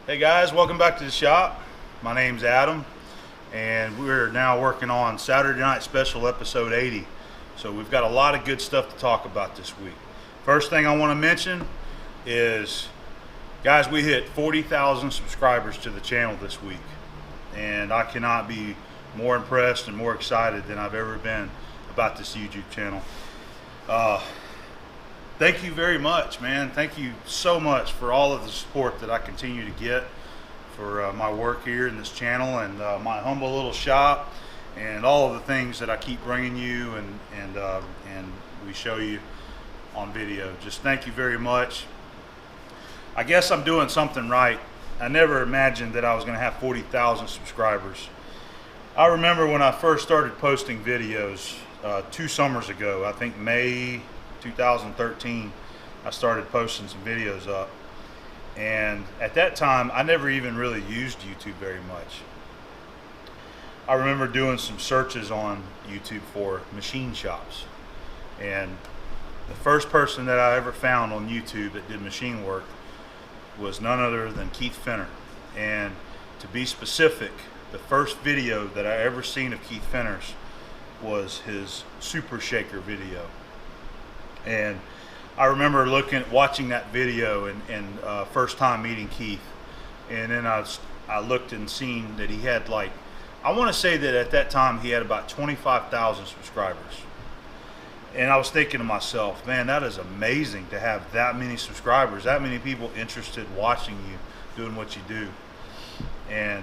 Hey guys, welcome back to the shop. My name's Adam, and we're now working on Saturday Night Special episode 80. So we've got a lot of good stuff to talk about this week. First thing I want to mention is, guys, we hit 40,000 subscribers to the channel this week, and I cannot be more impressed and more excited than I've ever been about this YouTube channel. Thank you very much, man. Thank you so much for all of the support that I continue to get for my work here in this channel and my humble little shop and all of the things that I keep bringing you and we show you on video. Just thank you very much. I guess I'm doing something right. I never imagined that I was going to have 40,000 subscribers. I remember when I first started posting videos 2 summers ago, I think May 2013, I started posting some videos up, and at that time I never even really used YouTube very much. I remember doing some searches on YouTube for machine shops, and the first person that I ever found on YouTube that did machine work was none other than Keith Fenner. And to be specific, the first video that I ever seen of Keith Fenner's was his Super Shaker video. And I remember watching that video and first time meeting Keith, and then I looked and seen that he had, like, I want to say that at that time he had about 25,000 subscribers. And I was thinking to myself, man, that is amazing to have that many subscribers, that many people interested in watching you doing what you do. And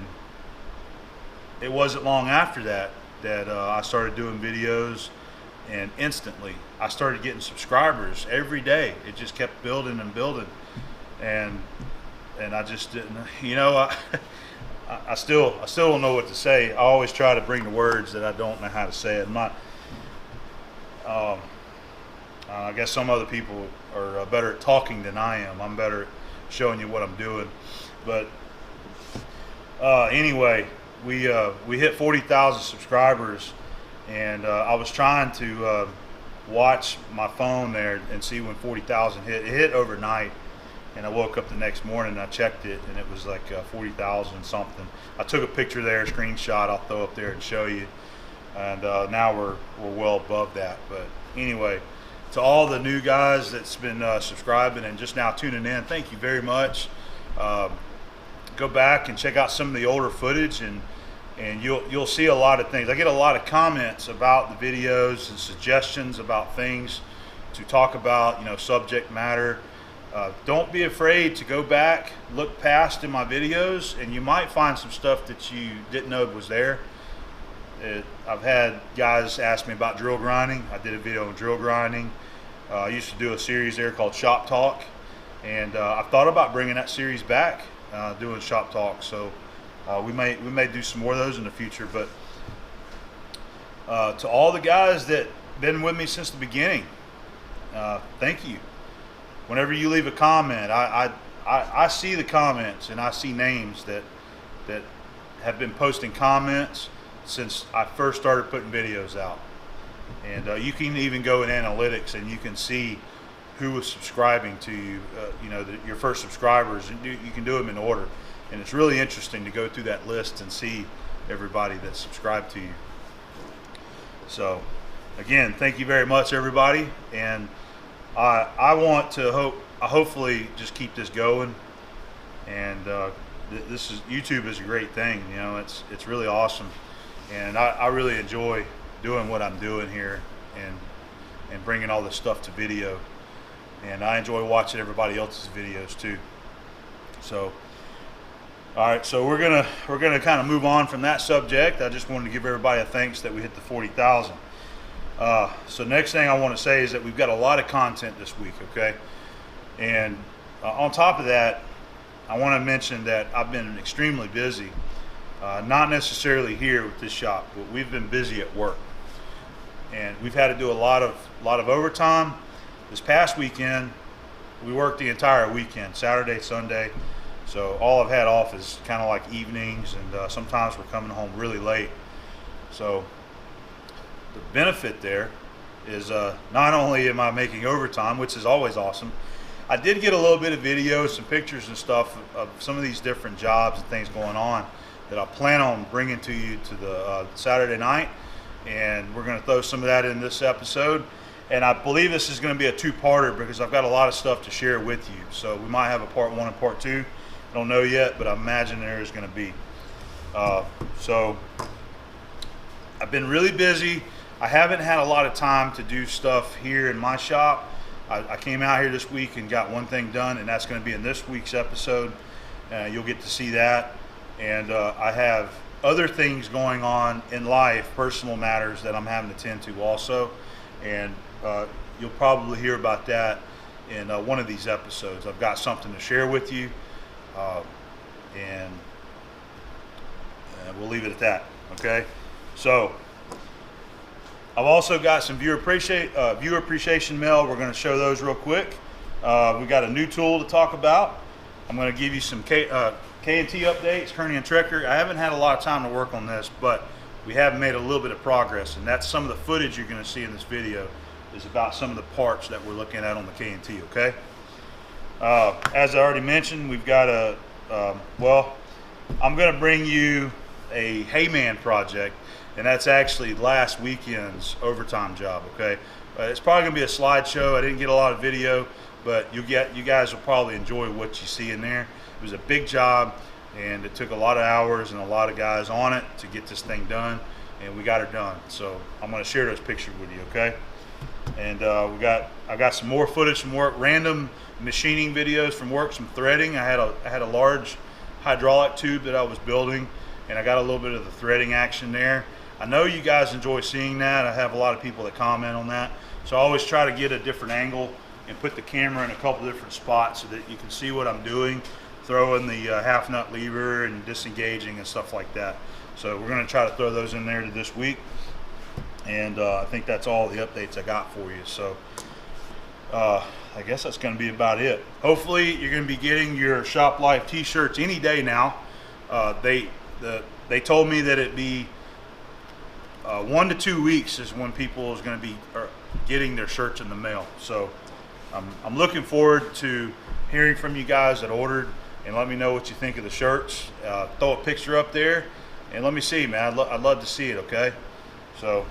it wasn't long after that I started doing videos, and instantly I started getting subscribers every day. It just kept building and building, and I just didn't, you know, I still don't know what to say. I always try to bring the words that I don't know how to say it. I'm not, I guess some other people are better at talking than I am. I'm better at showing you what I'm doing. But anyway, we hit 40,000 subscribers. And I was trying to watch my phone there and see when 40,000 hit. It hit overnight, and I woke up the next morning and I checked it, and it was like 40,000 something. I took a picture there, a screenshot I'll throw up there and show you. And now we're well above that. But anyway, to all the new guys that's been subscribing and just now tuning in, thank you very much. Go back and check out some of the older footage, and you'll see a lot of things. I get a lot of comments about the videos and suggestions about things to talk about, you know, subject matter. Don't be afraid to go back, look past in my videos, and you might find some stuff that you didn't know was there. I've had guys ask me about drill grinding. I did a video on drill grinding. I used to do a series there called Shop Talk, and I've thought about bringing that series back, doing Shop Talk. So we may do some more of those in the future. But to all the guys that been with me since the beginning, thank you. Whenever you leave a comment, I see the comments, and I see names that have been posting comments since I first started putting videos out. And you can even go in analytics and you can see who was subscribing to you, you know, your first subscribers, and you can do them in order. And it's really interesting to go through that list and see everybody that subscribed to you. So again, thank you very much, everybody. And I want to hopefully just keep this going. And YouTube is a great thing. You know, it's really awesome. And I really enjoy doing what I'm doing here and bringing all this stuff to video. And I enjoy watching everybody else's videos too. So, all right, so we're gonna kind of move on from that subject. I just wanted to give everybody a thanks that we hit the 40,000. So next thing I want to say is that we've got a lot of content this week, okay? And on top of that, I want to mention that I've been extremely busy. Not necessarily here with this shop, but we've been busy at work, and we've had to do a lot of overtime. This past weekend, we worked the entire weekend, Saturday, Sunday. So all I've had off is kind of like evenings, and sometimes we're coming home really late. So the benefit there is not only am I making overtime, which is always awesome, I did get a little bit of video, some pictures and stuff of some of these different jobs and things going on that I plan on bringing to you to the Saturday night, and we're going to throw some of that in this episode. And I believe this is going to be a two-parter because I've got a lot of stuff to share with you. So we might have a part 1 and part 2. I don't know yet, but I imagine there is going to be. So I've been really busy. I haven't had a lot of time to do stuff here in my shop. I came out here this week and got one thing done, and that's going to be in this week's episode. You'll get to see that. And I have other things going on in life, personal matters that I'm having to tend to also. And you'll probably hear about that in one of these episodes. I've got something to share with you, and we'll leave it at that. Okay, so I've also got some viewer appreciation mail. We're going to show those real quick. We got a new tool to talk about. I'm going to give you some K&T updates, Kearney and Trecker. I haven't had a lot of time to work on this, but we have made a little bit of progress, and that's some of the footage you're going to see in this video is about some of the parts that we're looking at on the K&T, okay? As I already mentioned, we've got well, I'm going to bring you a Hayman project, and that's actually last weekend's overtime job, okay? It's probably going to be a slideshow. I didn't get a lot of video, but you guys will probably enjoy what you see in there. It was a big job, and it took a lot of hours and a lot of guys on it to get this thing done, and we got her done. So I'm going to share those pictures with you, okay? And I got some more footage from work, random machining videos from work, some threading. I had a large hydraulic tube that I was building, and I got a little bit of the threading action there. I know you guys enjoy seeing that. I have a lot of people that comment on that, so I always try to get a different angle and put the camera in a couple different spots so that you can see what I'm doing, throwing the half nut lever and disengaging and stuff like that. So we're going to try to throw those in there to this week, and I think that's all the updates I got for you. So I guess that's going to be about it. Hopefully you're going to be getting your Shop Life t-shirts any day now. They told me that it'd be 1 to 2 weeks is when people is going to be getting their shirts in the mail. So I'm looking forward to hearing from you guys that ordered, and let me know what you think of the shirts. Throw a picture up there and let me see, man. I'd love to see it, okay? So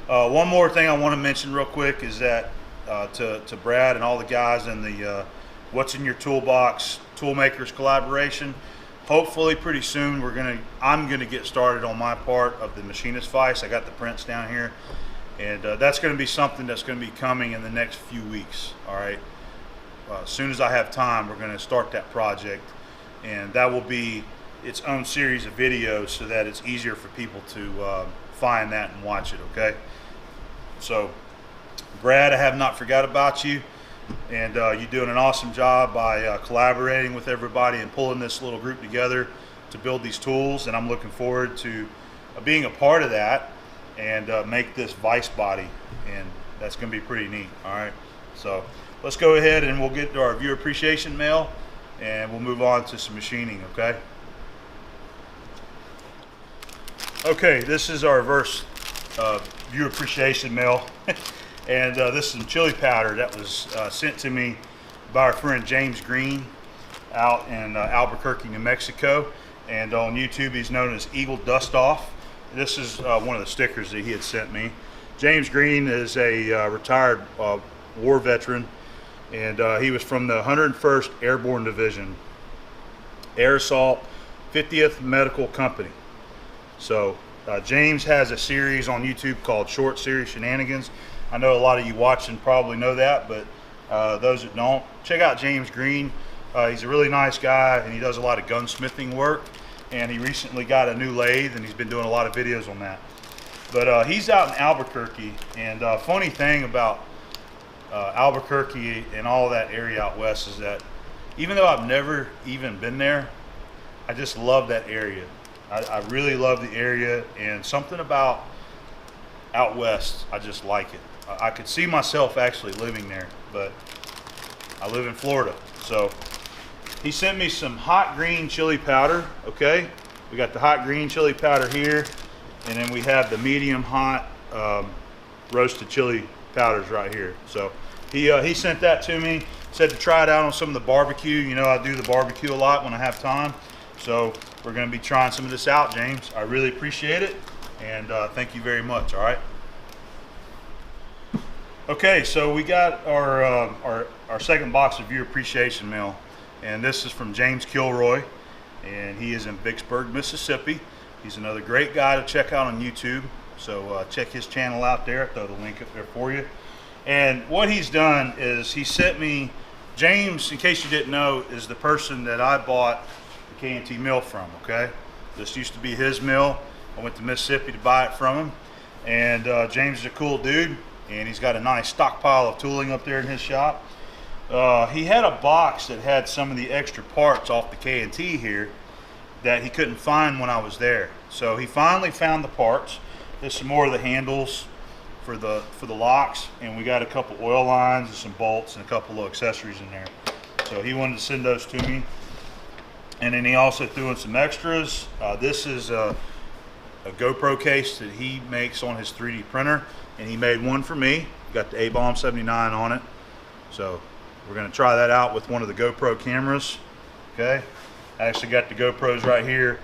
one more thing I want to mention real quick is that to Brad and all the guys in the What's in Your Toolbox Toolmakers collaboration, hopefully pretty soon I'm gonna get started on my part of the machinist vise. I got the prints down here, and that's going to be something that's going to be coming in the next few weeks. All right, as soon as I have time, we're going to start that project, and that will be its own series of videos so that it's easier for people to find that and watch it. Okay, so Brad, I have not forgot about you, and you're doing an awesome job by collaborating with everybody and pulling this little group together to build these tools, and I'm looking forward to being a part of that and make this vise body, and that's going to be pretty neat. All right, so let's go ahead and we'll get to our viewer appreciation mail, and we'll move on to some machining. Okay, this is our reverse viewer appreciation mail. And this is some chili powder that was sent to me by our friend James Green out in Albuquerque, New Mexico, and on YouTube he's known as Eagle Dust Off. This is one of the stickers that he had sent me. James Green is a retired war veteran, and he was from the 101st Airborne Division, Air Assault 50th Medical Company. So James has a series on YouTube called Short Series Shenanigans. I know a lot of you watching probably know that, but those that don't, check out James Green. He's a really nice guy, and he does a lot of gunsmithing work. And he recently got a new lathe, and he's been doing a lot of videos on that. But he's out in Albuquerque, and funny thing about Albuquerque and all that area out west is that even though I've never even been there, I just love that area. I really love the area, and something about out west, I just like it. I could see myself actually living there, but I live in Florida. So he sent me some hot green chili powder. Okay, we got the hot green chili powder here, and then we have the medium hot roasted chili powders right here. So he sent that to me. said to try it out on some of the barbecue. You know, I do the barbecue a lot when I have time. So we're going to be trying some of this out, James. I really appreciate it, and thank you very much. All right. Okay, so we got our second box of viewer appreciation mail, and this is from James Kilroy, and he is in Vicksburg, Mississippi. He's another great guy to check out on YouTube. So check his channel out there. I'll throw the link up there for you. And what he's done is he sent me, James, in case you didn't know, is the person that I bought the K&T mill from, okay? This used to be his mill. I went to Mississippi to buy it from him. And James is a cool dude, and he's got a nice stockpile of tooling up there in his shop. He had a box that had some of the extra parts off the K&T here that he couldn't find when I was there. So he finally found the parts. There's some more of the handles for the locks, and we got a couple oil lines and some bolts and a couple of accessories in there. So he wanted to send those to me. And then he also threw in some extras. This is a GoPro case that he makes on his 3D printer, and he made one for me. Got the A-Bomb 79 on it. So we're going to try that out with one of the GoPro cameras. Okay, I actually got the GoPros right here.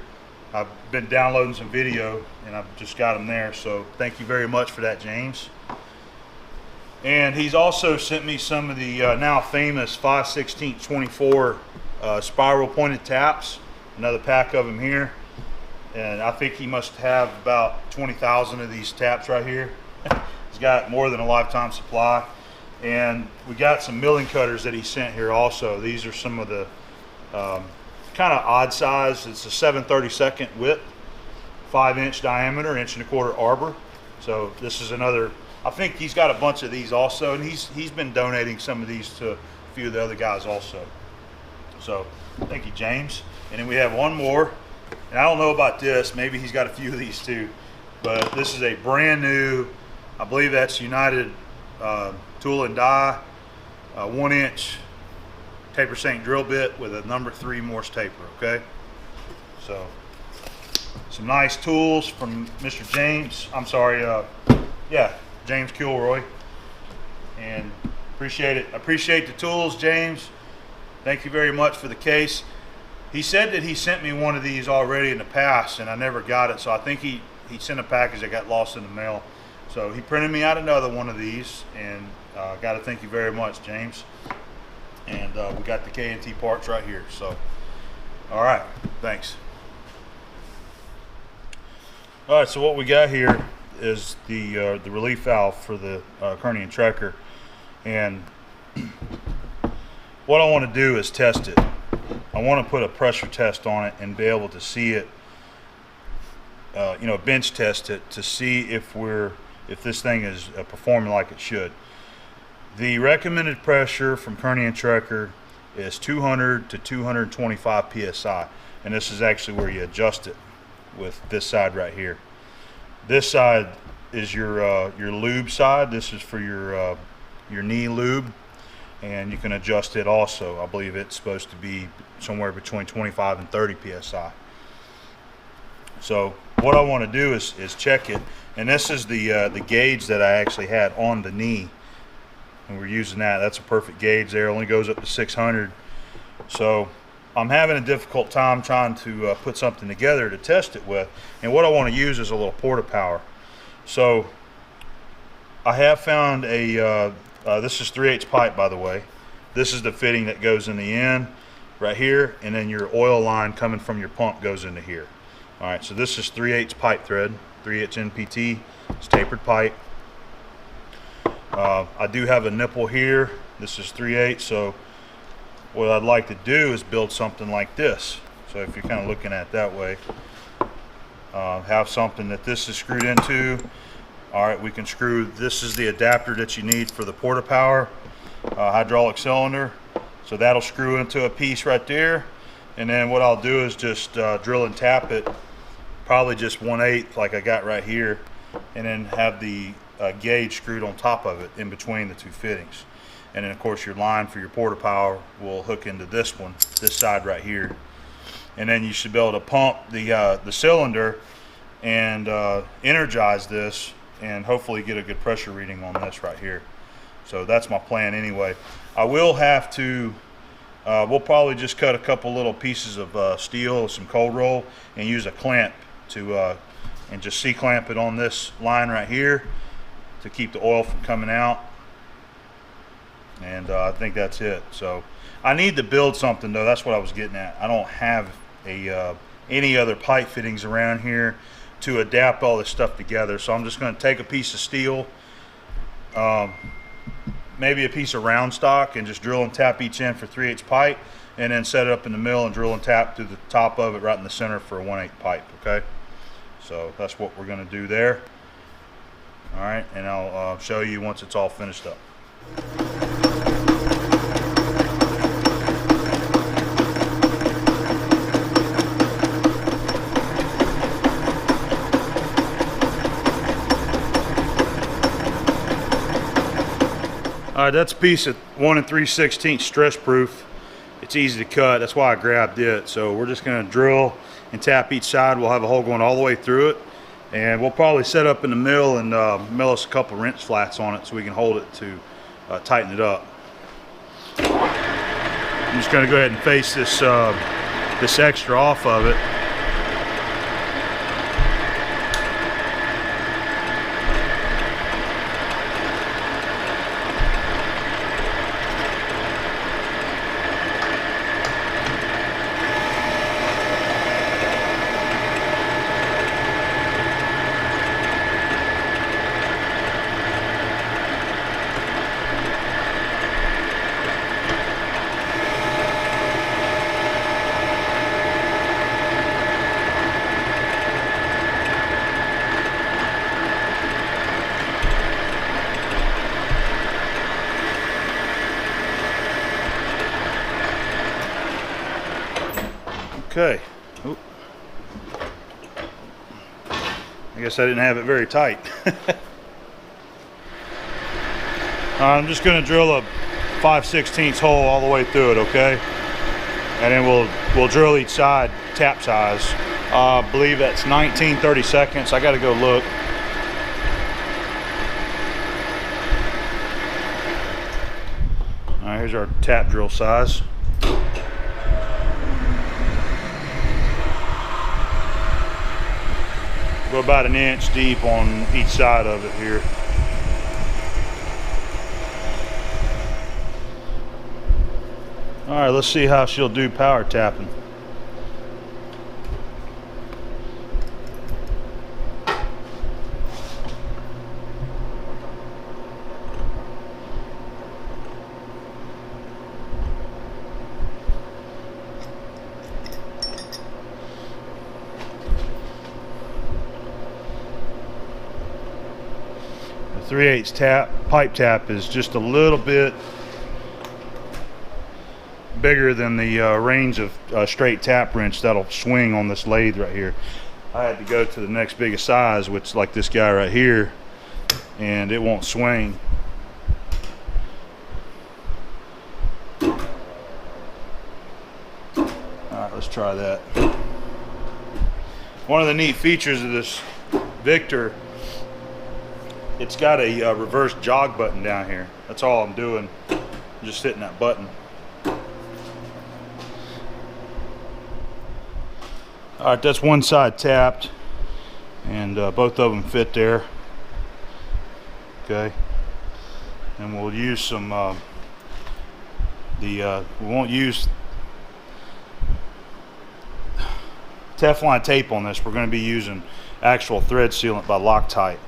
I've been downloading some video, and I've just got them there. So thank you very much for that, James. And he's also sent me some of the now famous 5/16 24 spiral pointed taps. Another pack of them here. And I think he must have about 20,000 of these taps right here. He's got more than a lifetime supply. And we got some milling cutters that he sent here also. These are some of the kind of odd size. It's a 7/32 width, 5-inch diameter, 1.25 arbor. So this is another, I think he's got a bunch of these also, and he's been donating some of these to a few of the other guys also. So thank you, James. And then we have one more, and I don't know about this, maybe he's got a few of these too, but this is a brand new, I believe that's United Tool and Die, 1-inch taper shank drill bit with a number 3 Morse taper. Okay, so some nice tools from Mr. James. I'm sorry, yeah, James Kilroy, and appreciate it. Appreciate the tools, James. Thank you very much for the case. He said that he sent me one of these already in the past, and I never got it. So I think he sent a package that got lost in the mail. So he printed me out another one of these, and got to thank you very much, James. And we got the K&T parts right here. So, all right, thanks. All right, so what we got here is the relief valve for the Kearney and Trecker, and what I want to do is test it. I want to put a pressure test on it and be able to see it, you know, bench test it to see if this thing is performing like it should. The recommended pressure from Kearney and Trecker is 200 to 225 psi, and this is actually where you adjust it with this side right here. This side is your lube side. This is for your knee lube, and you can adjust it also. I believe it's supposed to be somewhere between 25 and 30 psi. So what I want to do is check it, and this is the gauge that I actually had on the knee, and we're using that. That's a perfect gauge there. It only goes up to 600. So I'm having a difficult time trying to put something together to test it with, and what I want to use is a little Porta Power. So I have found a this is 3/8 pipe, by the way. This is the fitting that goes in the end right here, and then your oil line coming from your pump goes into here. All right, so this is 3/8 pipe thread, 3/8 NPT. It's tapered pipe. I do have a nipple here. This is 3/8. So what I'd like to do is build something like this. So if you're kind of looking at it that way, have something that this is screwed into. All right, we can screw, this is the adapter that you need for the Porta Power hydraulic cylinder. So that'll screw into a piece right there. And then what I'll do is just drill and tap it, probably just 1/8 like I got right here, and then have the gauge screwed on top of it in between the two fittings. And then of course your line for your Porta Power will hook into this one, this side right here. And then you should be able to pump the cylinder and energize this, and hopefully get a good pressure reading on this right here. So that's my plan anyway. I will have to, we'll probably just cut a couple little pieces of steel, some cold roll, and use a clamp to, and just C-clamp it on this line right here to keep the oil from coming out. And I think that's it. So I need to build something though. That's what I was getting at. I don't have any other pipe fittings around here to adapt all this stuff together. So I'm just going to take a piece of steel, maybe a piece of round stock, and just drill and tap each end for 3/8 pipe, and then set it up in the mill and drill and tap through the top of it right in the center for a 1/8 pipe. Okay, so that's what we're going to do there. All right, and I'll show you once it's all finished up. All right, that's a piece of 1 3/16 stress proof. It's easy to cut, that's why I grabbed it. So we're just gonna drill and tap each side. We'll have a hole going all the way through it. And we'll probably set up in the mill and mill us a couple wrench flats on it so we can hold it to tighten it up. I'm just gonna go ahead and face this, this extra off of it. Okay. Oop. I guess I didn't have it very tight. I'm just going to drill a 5/16 hole all the way through it, okay? And then we'll drill each side tap size. I believe that's 19/32. I got to go look. All right, here's our tap drill size. Go about 1 inch deep on each side of it here. All right, let's see how she'll do power tapping. The 3/8 pipe tap is just a little bit bigger than the range of straight tap wrench that'll swing on this lathe right here. I had to go to the next biggest size, which is like this guy right here, and it won't swing. All right, let's try that. One of the neat features of this Victor, it's got a reverse jog button down here. That's all I'm doing, I'm just hitting that button. All right, that's one side tapped, and both of them fit there. Okay, and we'll use some we won't use Teflon tape on this. We're going to be using actual thread sealant by Loctite.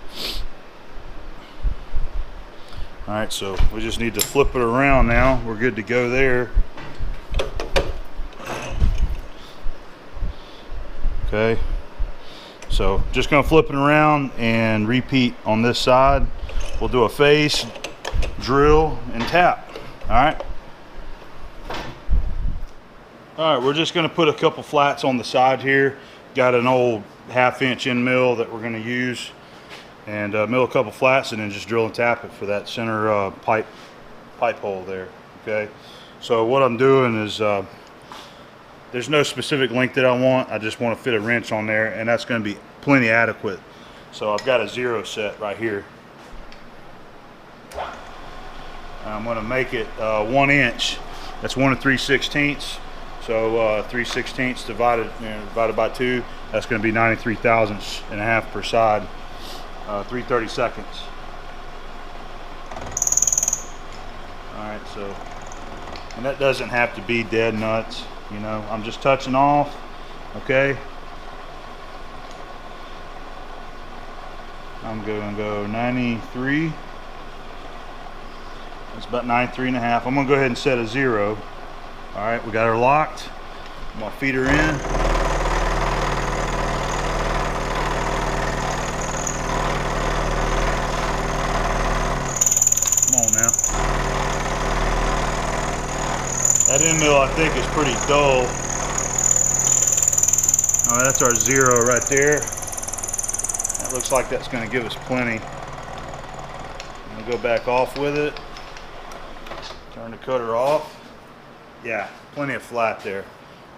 All right, so we just need to flip it around now. We're good to go there. Okay, so just gonna flip it around and repeat on this side. We'll do a face, drill, and tap. All right. All right, we're just gonna put a couple flats on the side here. Got an old 1/2 inch end mill that we're gonna use, and mill a couple flats and then just drill and tap it for that center pipe hole there. Okay, so what I'm doing is there's no specific length that I want. I just want to fit a wrench on there, and that's going to be plenty adequate. So I've got a 0 set right here. I'm going to make it 1 inch. That's 1 3/16. So 3/16 divided by 2. That's going to be 93 thousandths and a half per side. 3/32. All right, so, and that doesn't have to be dead nuts. You know, I'm just touching off. Okay. I'm going to go 93. That's about 93 and a half. I'm going to go ahead and set a 0. All right, we got her locked. I'm going to feed her in. Come on now. That end mill, I think, is pretty dull. All right, that's our 0 right there. That looks like that's going to give us plenty. I'm going to go back off with it. Turn the cutter off. Yeah, plenty of flat there.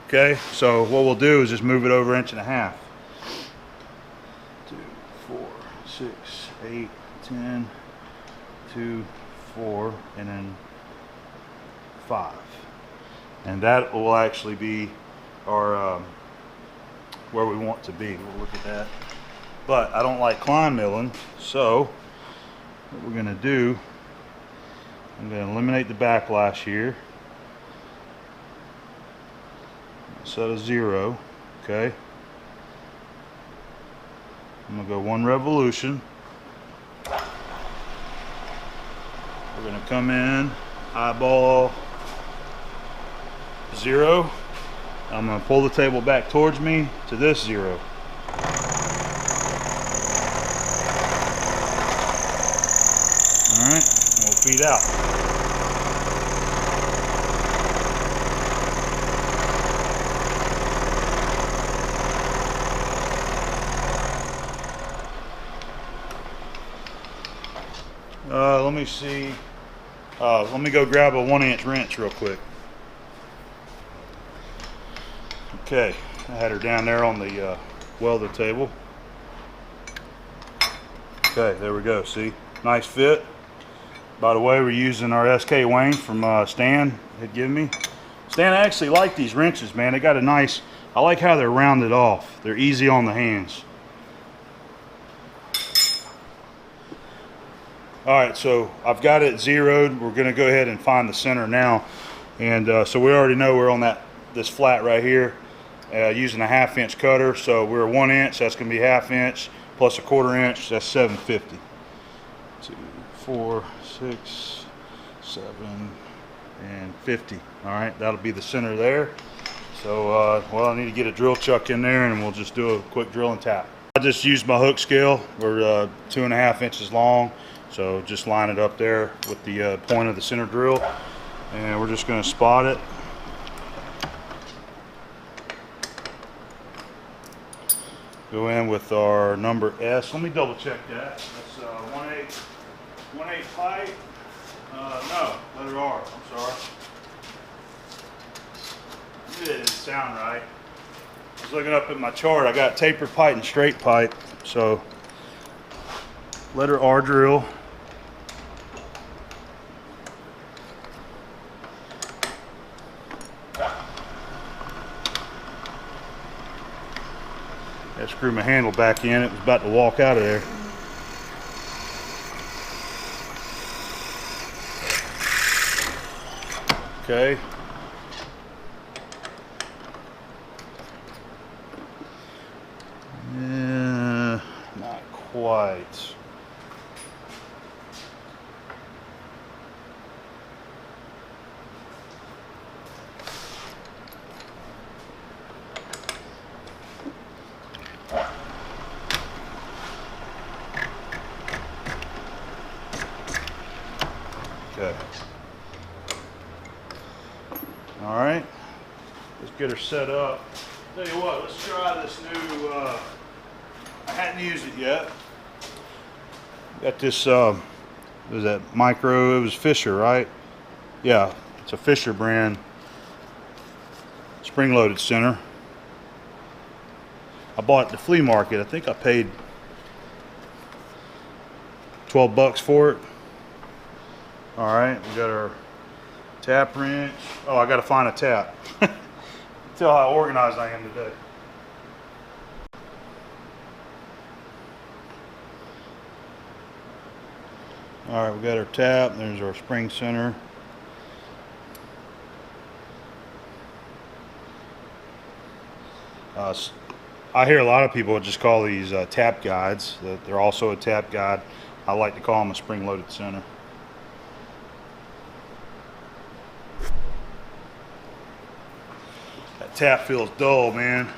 Okay, so what we'll do is just move it over 1.5 inches. 2, 4, 6, 8, 10, 2, 4, and then 5. And that will actually be our where we want to be. We'll look at that. But I don't like climb milling, so what we're going to do, I'm going to eliminate the backlash here. Set a 0, okay. I'm going to go 1 revolution. We're going to come in, eyeball 0. I'm going to pull the table back towards me to this 0. Alright, and we'll feed out. Let me see. Let me go grab a 1-inch wrench real quick. Okay, I had her down there on the welder table. Okay, there we go. See, nice fit. By the way, we're using our SK Wayne from Stan had given me. Stan, I actually like these wrenches, man. They got a nice, I like how they're rounded off. They're easy on the hands. All right, so I've got it zeroed. We're going to go ahead and find the center now. And so we already know we're on this flat right here using a 1/2 inch cutter. So we're 1 inch, that's going to be 1/2 inch plus a 1/4 inch, that's 750. 2, 4, 6, 7, and 50. All right, that'll be the center there. So, well, I need to get a drill chuck in there and we'll just do a quick drill and tap. I just used my hook scale. We're 2.5 inches long. So just line it up there with the point of the center drill, and we're just going to spot it. Go in with our number S. Let me double check that. That's 1/8 pipe. No, letter R. I'm sorry. It didn't sound right. I was looking up at my chart. I got tapered pipe and straight pipe. So letter R drill. I screw my handle back in. It was about to walk out of there. Okay. Not quite. Okay. All right. Let's get her set up. Tell you what, let's try this new, I hadn't used it yet. Got this, was that Micro, it was Fisher, right? Yeah, it's a Fisher brand spring-loaded center. I bought it at the flea market. I think I paid 12 bucks for it. All right, we got our tap wrench. Oh, I got to find a tap. Tell how organized I am today. All right, we got our tap. There's our spring center. I hear a lot of people just call these tap guides. They're also a tap guide. I like to call them a spring-loaded center. That tap feels dull, man.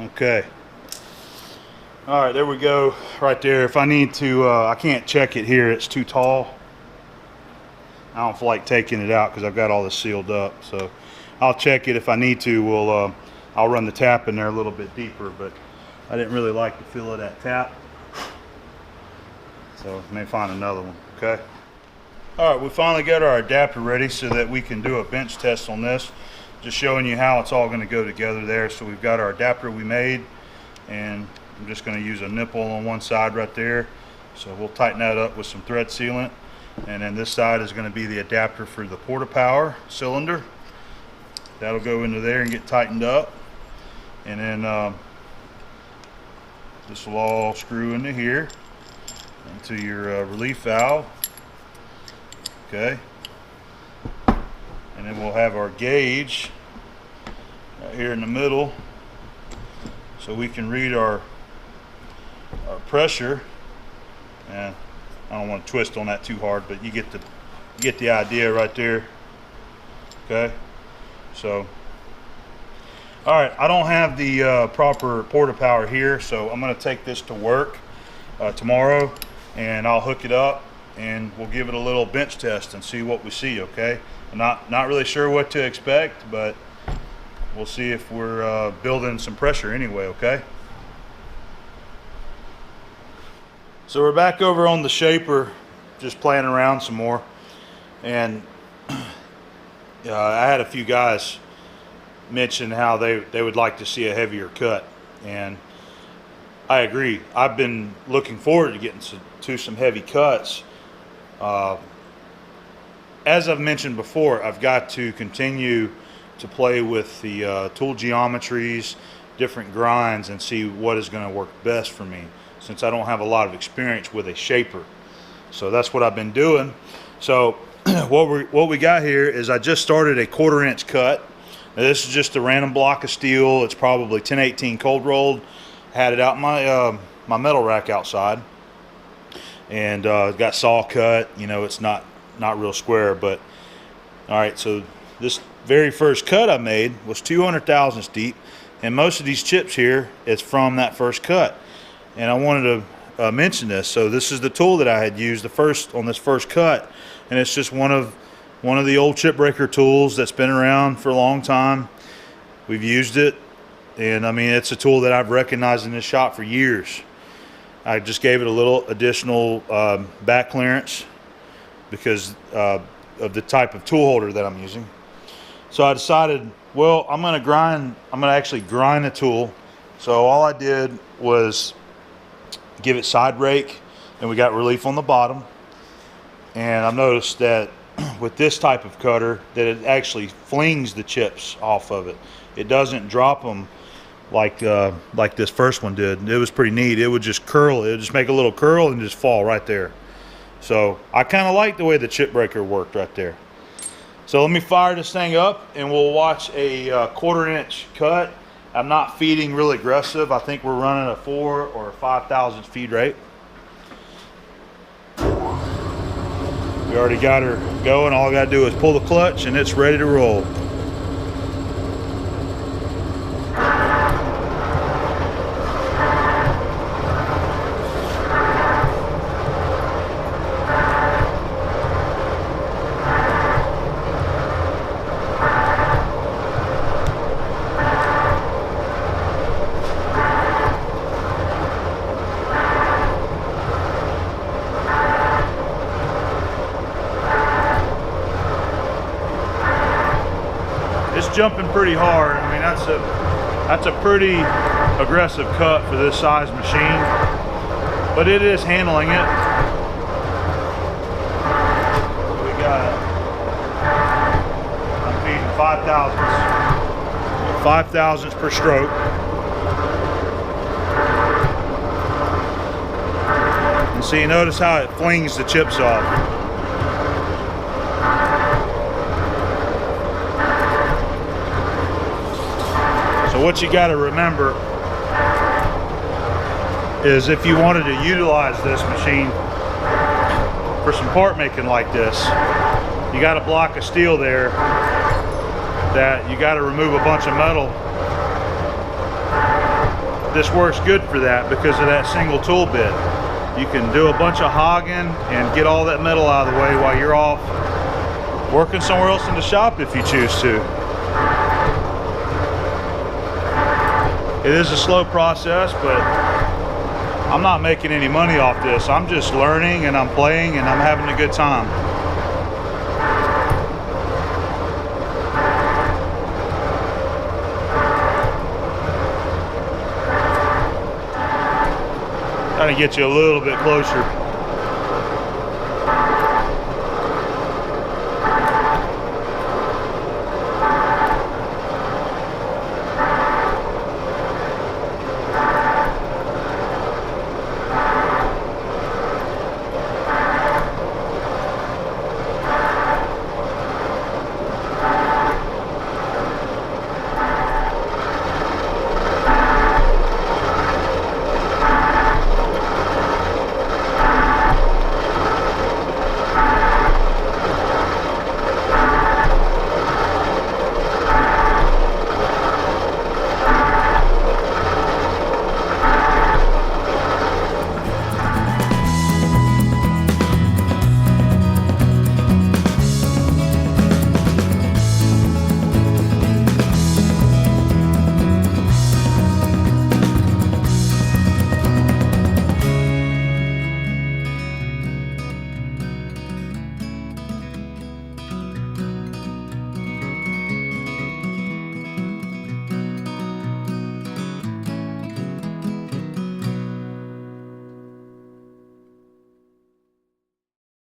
Okay. All right, there we go, right there. If I need to, I can't check it here. It's too tall. I don't feel like taking it out because I've got all this sealed up. So I'll check it if I need to. I'll run the tap in there a little bit deeper, but I didn't really like the feel of that tap. So I may find another one, okay? All right, we finally got our adapter ready so that we can do a bench test on this. Just showing you how it's all going to go together there. So we've got our adapter we made, and I'm just going to use a nipple on one side right there. So we'll tighten that up with some thread sealant, and then this side is going to be the adapter for the Porta-Power cylinder. That'll go into there and get tightened up, and then this will all screw into here, into your relief valve. Okay. And then we'll have our gauge right here in the middle, so we can read our pressure. And I don't want to twist on that too hard, but you get the idea right there. Okay, so all right, I don't have the proper Porta-Power here, so I'm going to take this to work tomorrow, and I'll hook it up and we'll give it a little bench test and see what we see. Okay, I'm not really sure what to expect, but we'll see if we're building some pressure anyway. Okay, so we're back over on the shaper, just playing around some more, and I had a few guys mention how they would like to see a heavier cut, and I agree. I've been looking forward to getting to some heavy cuts. As I've mentioned before, I've got to continue to play with the tool geometries, different grinds, and see what is going to work best for me, since I don't have a lot of experience with a shaper. So that's what I've been doing. So what we got here is I just started a 1/4 inch cut. Now, this is just a random block of steel. It's probably 1018 cold rolled. Had it out in my metal rack outside, and got saw cut. You know, it's not real square, but all right. So this very first cut I made was 200 thousandths deep, and most of these chips here is from that first cut. And I wanted to mention this. So this is the tool that I had used on this first cut, and it's just one of the old chip breaker tools that's been around for a long time. We've used it, and I mean, it's a tool that I've recognized in this shop for years. I just gave it a little additional back clearance because of the type of tool holder that I'm using. So I decided, well, I'm going to actually grind the tool. So all I did was give it side rake, and we got relief on the bottom. And I've noticed that with this type of cutter, that it actually flings the chips off of it. It doesn't drop them like this first one did. It was pretty neat. It would just curl. It would just make a little curl and just fall right there. So I kind of like the way the chip breaker worked right there. So let me fire this thing up, and we'll watch a 1/4 inch cut. I'm not feeding real aggressive. I think we're running a 4 or 5 thousandths feed rate. We already got her going. All I got to do is pull the clutch, and it's ready to roll. jumping pretty hard. I mean, that's a pretty aggressive cut for this size machine, but it is handling it. We got, I'm feeding 5 thousandths per stroke. And so you notice how it flings the chips off. So what you got to remember is, if you wanted to utilize this machine for some part making like this, you got a block of steel there that you got to remove a bunch of metal. This works good for that because of that single tool bit. You can do a bunch of hogging and get all that metal out of the way while you're off working somewhere else in the shop if you choose to. It is a slow process, but I'm not making any money off this. I'm just learning and I'm playing and I'm having a good time. Trying to get you a little bit closer.